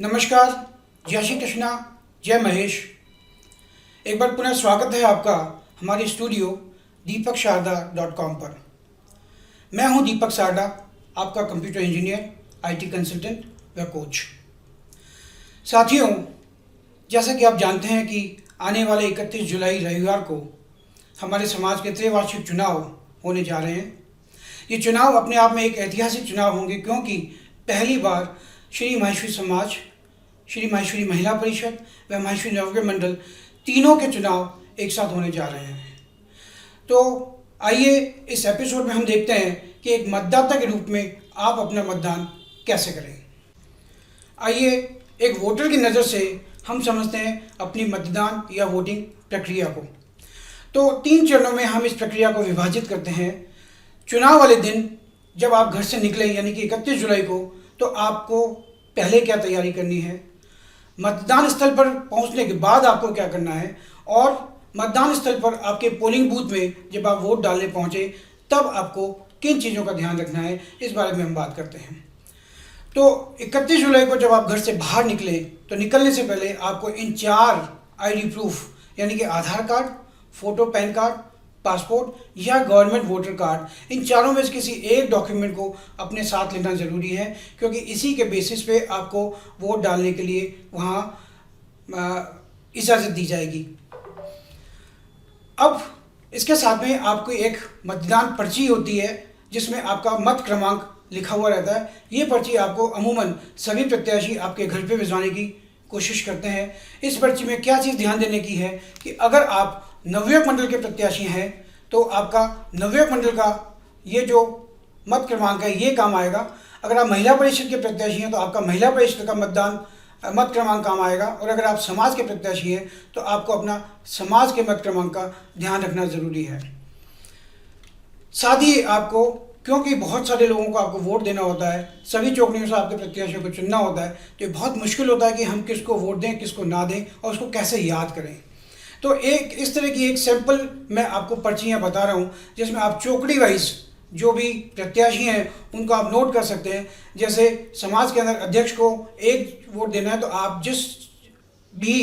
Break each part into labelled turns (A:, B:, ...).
A: नमस्कार, जय श्री कृष्णा, जय महेश। एक बार पुनः स्वागत है आपका हमारे स्टूडियो deepakshardha.com पर। मैं हूं दीपक सारडा, आपका कंप्यूटर इंजीनियर, आईटी कंसल्टेंट व कोच। साथियों, जैसा कि आप जानते हैं कि आने वाले 31 जुलाई रविवार को हमारे समाज के त्रैवार्षिक चुनाव होने जा रहे हैं। ये चुनाव अपने आप में एक ऐतिहासिक चुनाव होंगे, क्योंकि पहली बार श्री माहेश्वरी समाज, श्री माहेश्वरी महिला परिषद व माहेश्वरी नवग्रह मंडल तीनों के चुनाव एक साथ होने जा रहे हैं। तो आइए इस एपिसोड में हम देखते हैं कि एक मतदाता के रूप में आप अपना मतदान कैसे करें। आइए एक वोटर की नज़र से हम समझते हैं अपनी मतदान या वोटिंग प्रक्रिया को। तो 3 चरणों में हम इस प्रक्रिया को विभाजित करते हैं। चुनाव वाले दिन जब आप घर से निकले यानी कि 31 जुलाई को, तो आपको पहले क्या तैयारी करनी है, मतदान स्थल पर पहुंचने के बाद आपको क्या करना है, और मतदान स्थल पर आपके पोलिंग बूथ में जब आप वोट डालने पहुंचे तब आपको किन चीज़ों का ध्यान रखना है, इस बारे में हम बात करते हैं। तो 31 जुलाई को जब आप घर से बाहर निकले तो निकलने से पहले आपको इन 4 आईडी प्रूफ यानी कि Aadhaar card, photo, PAN card, passport या गवर्नमेंट वोटर कार्ड, इन चारों में से किसी एक डॉक्यूमेंट को अपने साथ लेना ज़रूरी है, क्योंकि इसी के बेसिस पे आपको वोट डालने के लिए वहाँ इजाज़त दी जाएगी। अब इसके साथ में आपको एक मतदान पर्ची होती है जिसमें आपका मत क्रमांक लिखा हुआ रहता है। ये पर्ची आपको अमूमन सभी प्रत्याशी आपके घर पे भिजवाने की कोशिश करते हैं। इस पर्ची में क्या चीज़ ध्यान देने की है कि अगर आप नवयुवक मंडल के प्रत्याशी हैं तो आपका नवयुवक मंडल का ये जो मत क्रमांक है ये काम आएगा। अगर आप महिला परिषद के प्रत्याशी हैं तो आपका महिला परिषद का मत क्रमांक काम आएगा, और अगर आप समाज के प्रत्याशी हैं तो आपको अपना समाज के मत क्रमांक का ध्यान रखना ज़रूरी है। साथ ही आपको, क्योंकि बहुत सारे लोगों को आपको वोट देना होता है, सभी चौकड़ियों से आपके प्रत्याशियों को चुनना होता है, तो ये बहुत मुश्किल होता है कि हम किसको वोट दें, किसको ना दें और उसको कैसे याद करें। तो एक इस तरह की एक सैंपल मैं आपको पर्चियाँ बता रहा हूँ जिसमें आप चौकड़ी वाइज जो भी प्रत्याशी हैं उनको आप नोट कर सकते हैं। जैसे समाज के अंदर अध्यक्ष को 1 वोट देना है तो आप जिस भी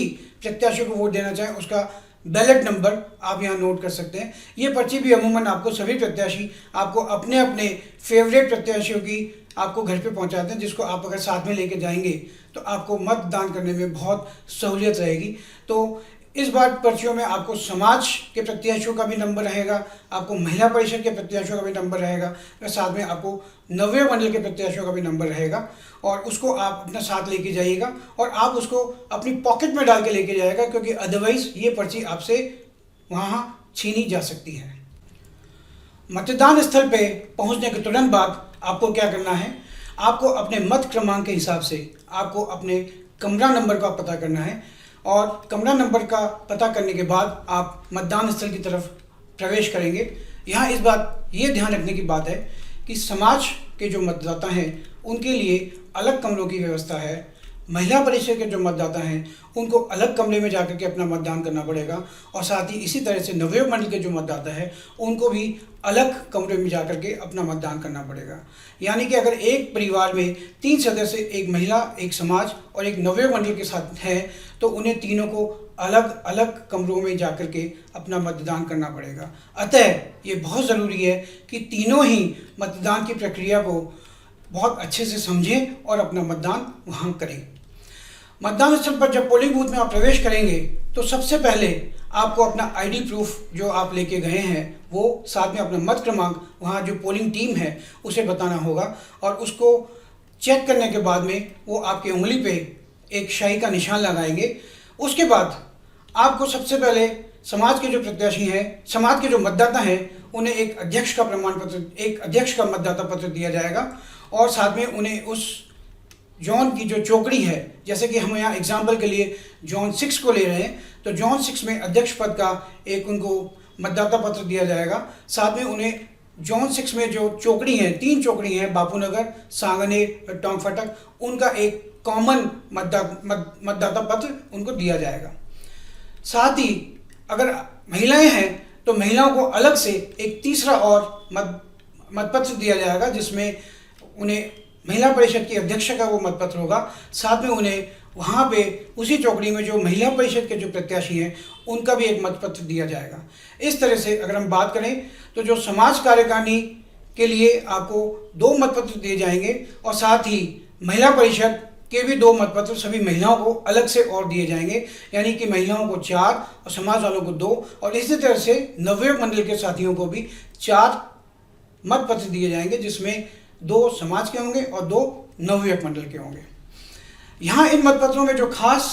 A: प्रत्याशी को वोट देना चाहें उसका बैलेट नंबर आप यहाँ नोट कर सकते हैं। ये पर्ची भी अमूमन आपको सभी प्रत्याशी आपको अपने अपने फेवरेट प्रत्याशियों की आपको घर पे पहुँचाते हैं, जिसको आप अगर साथ में लेके जाएंगे तो आपको मतदान करने में बहुत सहूलियत रहेगी। तो इस बार पर्चियों में आपको समाज के प्रत्याशियों का भी नंबर रहेगा, आपको महिला परिषद के प्रत्याशियों का भी नंबर रहेगा, और साथ में आपको नवयुवक मंडल के प्रत्याशियों का भी नंबर रहेगा, और उसको आप अपने साथ लेके जाइएगा और आप उसको अपनी पॉकेट में डाल के लेके जाइएगा, क्योंकि अदरवाइज ये पर्ची आपसे वहाँ छीनी जा सकती है। मतदान स्थल पे पहुँचने के तुरंत बाद आपको क्या करना है, आपको अपने मत क्रमांक के हिसाब से आपको अपने कमरा नंबर का पता करना है, और कमरा नंबर का पता करने के बाद आप मतदान स्थल की तरफ प्रवेश करेंगे। यहाँ इस बात ये ध्यान रखने की बात है कि समाज के जो मतदाता हैं उनके लिए अलग कमरों की व्यवस्था है। महिला परिषद के जो मतदाता हैं उनको अलग कमरे में जाकर के अपना मतदान करना पड़ेगा, और साथ ही इसी तरह से नवयुवक मंडल के जो मतदाता है उनको भी अलग कमरे में जाकर के अपना मतदान करना पड़ेगा। यानी कि अगर एक परिवार में 3 सदस्य, एक महिला, एक समाज और एक नवयुवक मंडल के साथ हैं, तो उन्हें तीनों को अलग अलग कमरों में जाकर के अपना मतदान करना पड़ेगा। अतः ये बहुत ज़रूरी है कि तीनों ही मतदान की प्रक्रिया को बहुत अच्छे से समझें और अपना मतदान वहाँ करें। मतदान स्थल पर जब पोलिंग बूथ में आप प्रवेश करेंगे तो सबसे पहले आपको अपना आईडी प्रूफ जो आप लेके गए हैं वो साथ में अपना मत क्रमांक वहाँ जो पोलिंग टीम है उसे बताना होगा, और उसको चेक करने के बाद में वो आपकी उंगली पे एक शाही का निशान लगाएंगे। उसके बाद आपको सबसे पहले समाज के जो प्रत्याशी हैं, समाज के जो मतदाता हैं, उन्हें एक अध्यक्ष का प्रमाण पत्र, एक अध्यक्ष का मतदाता पत्र दिया जाएगा, और साथ में उन्हें उस जोन की जो चौकड़ी है, जैसे कि हम यहाँ एग्जाम्पल के लिए जोन 6 को ले रहे हैं, तो जोन 6 में अध्यक्ष पद का एक उनको मतदाता पत्र दिया जाएगा। साथ में उन्हें जोन 6 में जो चौकड़ी हैं, 3 चौकड़ी हैं, बापूनगर, सांगनेर, टोंक फटक, उनका एक कॉमन मतदाता पत्र उनको दिया जाएगा। साथ ही अगर महिलाएं हैं तो महिलाओं को अलग से एक तीसरा और मतपत्र दिया जाएगा, जिसमें उन्हें महिला परिषद की अध्यक्ष का वो मतपत्र होगा, साथ में उन्हें वहाँ पे उसी चौकड़ी में जो महिला परिषद के जो प्रत्याशी हैं उनका भी एक मतपत्र दिया जाएगा। इस तरह से अगर हम बात करें तो जो समाज कार्यकारिणी के लिए आपको 2 मतपत्र दिए जाएंगे और साथ ही महिला परिषद के भी 2 मतपत्र सभी महिलाओं को अलग से और दिए जाएंगे, यानी कि महिलाओं को 4 और समाज वालों को 2, और इसी तरह से नवयुवक मंडल के साथियों को भी 4 मतपत्र दिए जाएंगे, जिसमें 2 समाज के होंगे और 2 नवयुवक मंडल के होंगे। यहाँ इन मतपत्रों में जो खास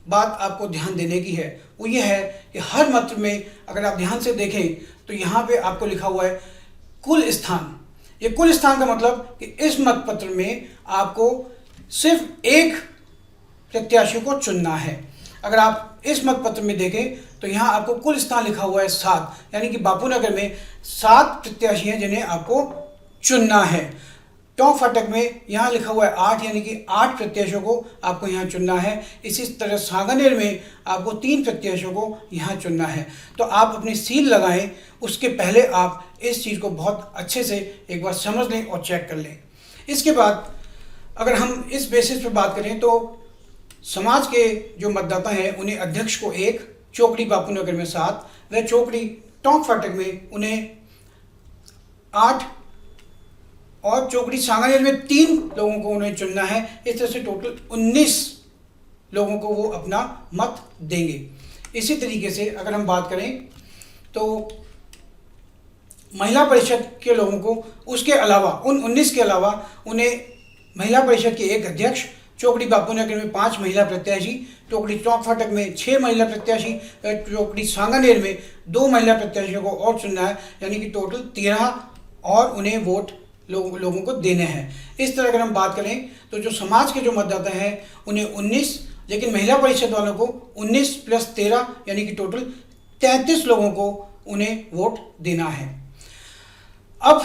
A: बात आपको ध्यान देने की है वो ये है कि हर मत में अगर आप ध्यान से देखें तो यहाँ पे आपको लिखा हुआ है कुल स्थान। ये कुल स्थान का मतलब कि इस मतपत्र में आपको सिर्फ एक प्रत्याशी को चुनना है। अगर आप इस मतपत्र में देखें तो यहाँ आपको कुल स्थान लिखा हुआ है 7, यानी कि बापूनगर में 7 प्रत्याशी हैं जिन्हें आपको चुनना है। टोंक फाटक में यहाँ लिखा हुआ है 8, यानी कि 8 प्रत्याशियों को आपको यहाँ चुनना है। इसी तरह सांगानेर में आपको 3 प्रत्याशियों को यहाँ चुनना है। तो आप अपनी सील लगाएं, उसके पहले आप इस चीज़ को बहुत अच्छे से एक बार समझ लें और चेक कर लें। इसके बाद अगर हम इस बेसिस पर बात करें तो समाज के जो मतदाता हैं उन्हें अध्यक्ष को 1, चौकड़ी बापूनगर में 7, व चौकड़ी टोंक फाटक में उन्हें 8 और चौकड़ी सांगानेर में 3 लोगों को उन्हें चुनना है। इस तरह से टोटल 19 लोगों को वो अपना मत देंगे। इसी तरीके से अगर हम बात करें तो महिला परिषद के लोगों को उसके अलावा उन 19 के अलावा उन्हें महिला परिषद के 1 अध्यक्ष, चौकड़ी बापूनगर में 5 महिला प्रत्याशी, चौकड़ी टोंक फाटक में 6 महिला प्रत्याशी, चौकड़ी सांगानेर में 2 महिला प्रत्याशियों को और चुनना है, यानी कि टोटल 13 और उन्हें वोट लोगों को देने हैं। इस तरह अगर हम बात करें तो जो समाज के जो मतदाता हैं उन्हें 19, लेकिन महिला परिषद वालों को 19 + 13 यानी कि टोटल 33 लोगों को उन्हें वोट देना है। अब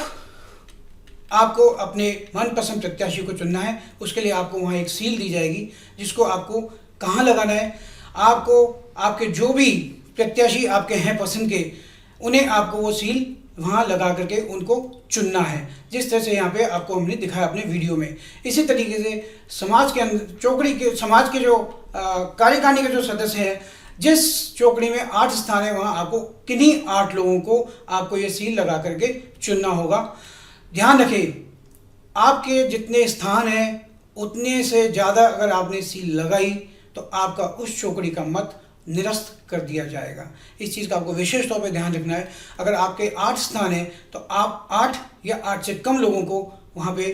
A: आपको अपने मनपसंद प्रत्याशी को चुनना है। उसके लिए आपको वहाँ एक सील दी जाएगी जिसको आपको कहाँ लगाना है, आपको आपके जो भी प्रत्याशी आपके हैं पसंद के, उन्हें आपको वो सील वहाँ लगा करके उनको चुनना है, जिस तरह से यहाँ पे आपको हमने दिखाया अपने वीडियो में। इसी तरीके से समाज के अंदर चौकड़ी के समाज के जो कार्यकारिणी के जो सदस्य हैं, जिस चौकड़ी में 8 स्थान है वहाँ आपको किन्हीं 8 लोगों को आपको ये सील लगा करके चुनना होगा। ध्यान रखें, आपके जितने स्थान हैं उतने से ज़्यादा अगर आपने सील लगाई तो आपका उस चौकड़ी का मत निरस्त कर दिया जाएगा। इस चीज़ का आपको विशेष तौर पे ध्यान रखना है। अगर आपके 8 स्थान हैं तो आप 8 या 8 से कम लोगों को वहाँ पे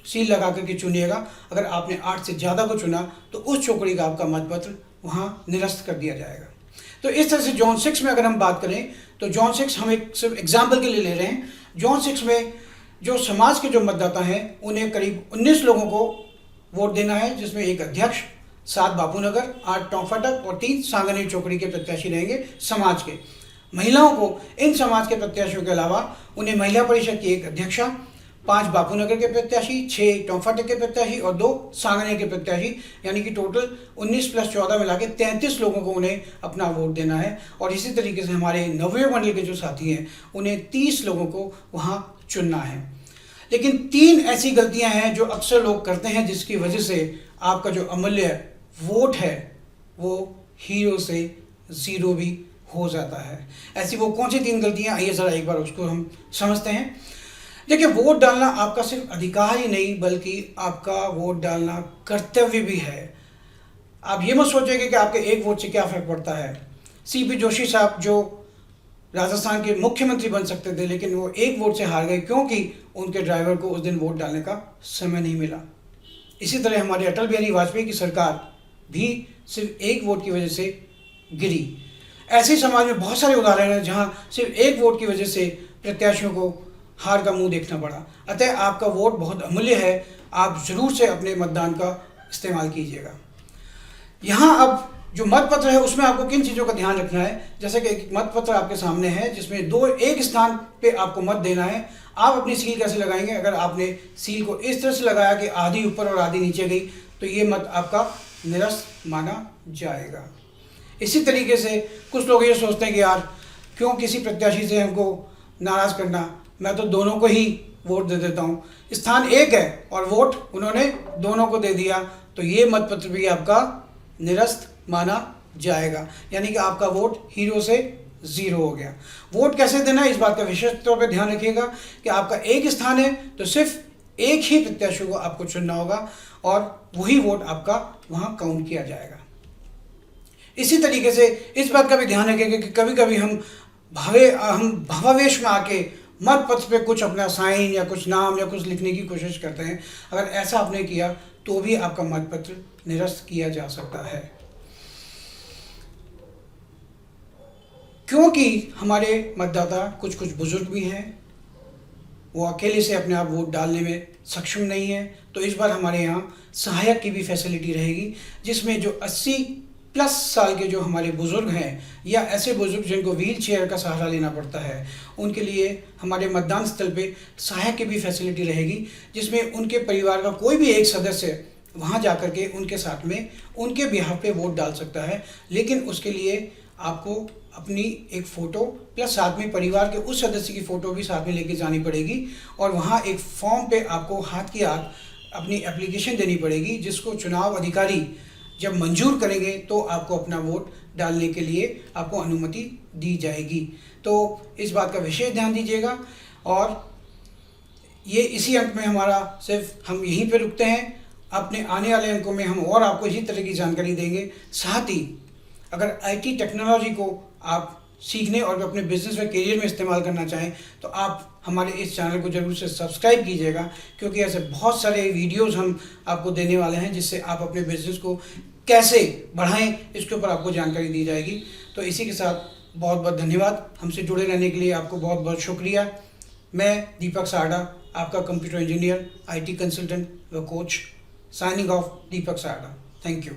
A: सील लगा करके चुनिएगा। अगर आपने 8 से ज़्यादा को चुना तो उस चौकड़ी का आपका मतपत्र वहाँ निरस्त कर दिया जाएगा। तो इस तरह से जोन 6 में अगर हम बात करें तो जोन 6 हम एक सिर्फ एग्जाम्पल के लिए ले रहे हैं। जोन 6 में जो समाज के जो मतदाता हैं उन्हें करीब 19 लोगों को वोट देना है, जिसमें 1 अध्यक्ष, 7 बापूनगर, 8 टोंक फाटक और 3 सांगानेर चौकड़ी के प्रत्याशी रहेंगे समाज के। महिलाओं को इन समाज के प्रत्याशियों के अलावा उन्हें महिला परिषद की 1 अध्यक्षा, 5 बापूनगर के प्रत्याशी, 6 टोंक फाटक के प्रत्याशी और 2 सांगानेर के प्रत्याशी, यानी कि टोटल 19 + 14 मिला के 33 लोगों को उन्हें अपना वोट देना है। और इसी तरीके से हमारे नवयुवक मंडल के जो साथी हैं उन्हें 30 लोगों को वहाँ चुनना है। लेकिन 3 ऐसी गलतियां हैं जो अक्सर लोग करते हैं, जिसकी वजह से आपका जो अमूल्य वोट है वो 0 से 0 भी हो जाता है। ऐसी वो कौन सी 3 गलतियां, आइए ज़रा एक बार उसको हम समझते हैं। देखिए, वोट डालना आपका सिर्फ अधिकार ही नहीं बल्कि आपका वोट डालना कर्तव्य भी है। आप ये मत सोचेंगे कि आपके 1 वोट से क्या फ़र्क पड़ता है। CP जोशी साहब जो राजस्थान के मुख्यमंत्री बन सकते थे, लेकिन वो 1 वोट से हार गए क्योंकि उनके ड्राइवर को उस दिन वोट डालने का समय नहीं मिला। इसी तरह हमारे अटल बिहारी वाजपेयी की सरकार भी सिर्फ 1 वोट की वजह से गिरी। ऐसे समाज में बहुत सारे उदाहरण हैं जहां सिर्फ 1 वोट की वजह से प्रत्याशियों को हार का मुंह देखना पड़ा। अतः आपका वोट बहुत अमूल्य है, आप ज़रूर से अपने मतदान का इस्तेमाल कीजिएगा। यहाँ अब जो मतपत्र है उसमें आपको किन चीज़ों का ध्यान रखना है, जैसे कि एक मतपत्र आपके सामने है जिसमें 1 स्थान पे आपको मत देना है। आप अपनी सील कैसे लगाएंगे? अगर आपने सील को इस तरह से लगाया कि आधी ऊपर और आधी नीचे गई तो ये मत आपका निरस्त माना जाएगा। इसी तरीके से कुछ लोग ये सोचते हैं कि यार क्यों किसी प्रत्याशी से हमको नाराज़ करना, मैं तो दोनों को ही वोट दे देता हूँ। स्थान एक है और वोट उन्होंने दोनों को दे दिया, तो ये मतपत्र भी आपका निरस्त माना जाएगा, यानी कि आपका वोट हीरो से ज़ीरो हो गया। वोट कैसे देना है इस बात का विशेष तौर पर ध्यान रखिएगा कि आपका एक स्थान है तो सिर्फ एक ही प्रत्याशी को आपको चुनना होगा और वही वोट आपका वहाँ काउंट किया जाएगा। इसी तरीके से इस बात का भी ध्यान रखिएगा कि कभी कभी हम भावावेश में आके मत पत्र पे कुछ अपना साइन या कुछ नाम या कुछ लिखने की कोशिश करते हैं। अगर ऐसा आपने किया तो भी आपका मत पत्र निरस्त किया जा सकता है, क्योंकि हमारे मतदाता कुछ बुजुर्ग भी हैं, वो अकेले से अपने आप वोट डालने में सक्षम नहीं है। तो इस बार हमारे यहाँ सहायक की भी फैसिलिटी रहेगी, जिसमें जो 80+ साल के जो हमारे बुज़ुर्ग हैं या ऐसे बुज़ुर्ग जिनको व्हील चेयर का सहारा लेना पड़ता है, उनके लिए हमारे मतदान स्थल पे सहायक की भी फैसिलिटी रहेगी, जिसमें उनके परिवार का कोई भी एक सदस्य वहाँ जा कर के उनके साथ में उनके बिहाफ पे वोट डाल सकता है। लेकिन उसके लिए आपको अपनी एक फ़ोटो प्लस साथ में परिवार के उस सदस्य की फ़ोटो भी साथ में लेके जानी पड़ेगी और वहाँ एक फॉर्म पे आपको हाथ की हाथ अपनी एप्लीकेशन देनी पड़ेगी, जिसको चुनाव अधिकारी जब मंजूर करेंगे तो आपको अपना वोट डालने के लिए आपको अनुमति दी जाएगी। तो इस बात का विशेष ध्यान दीजिएगा। और ये इसी अंक में हमारा सिर्फ हम यहीं पे रुकते हैं। अपने आने वाले अंकों में हम और आपको इसी तरह की जानकारी देंगे। साथ ही अगर IT टेक्नोलॉजी को आप सीखने और अपने बिजनेस में करियर में इस्तेमाल करना चाहें तो आप हमारे इस चैनल को जरूर से सब्सक्राइब कीजिएगा, क्योंकि ऐसे बहुत सारे वीडियोस हम आपको देने वाले हैं जिससे आप अपने बिजनेस को कैसे बढ़ाएं इसके ऊपर आपको जानकारी दी जाएगी। तो इसी के साथ बहुत बहुत धन्यवाद। हमसे जुड़े रहने के लिए आपको बहुत बहुत शुक्रिया। मैं दीपक सारडा, आपका कंप्यूटर इंजीनियर, IT कंसल्टेंट व coach, signing off. Deepak Sarda, thank you.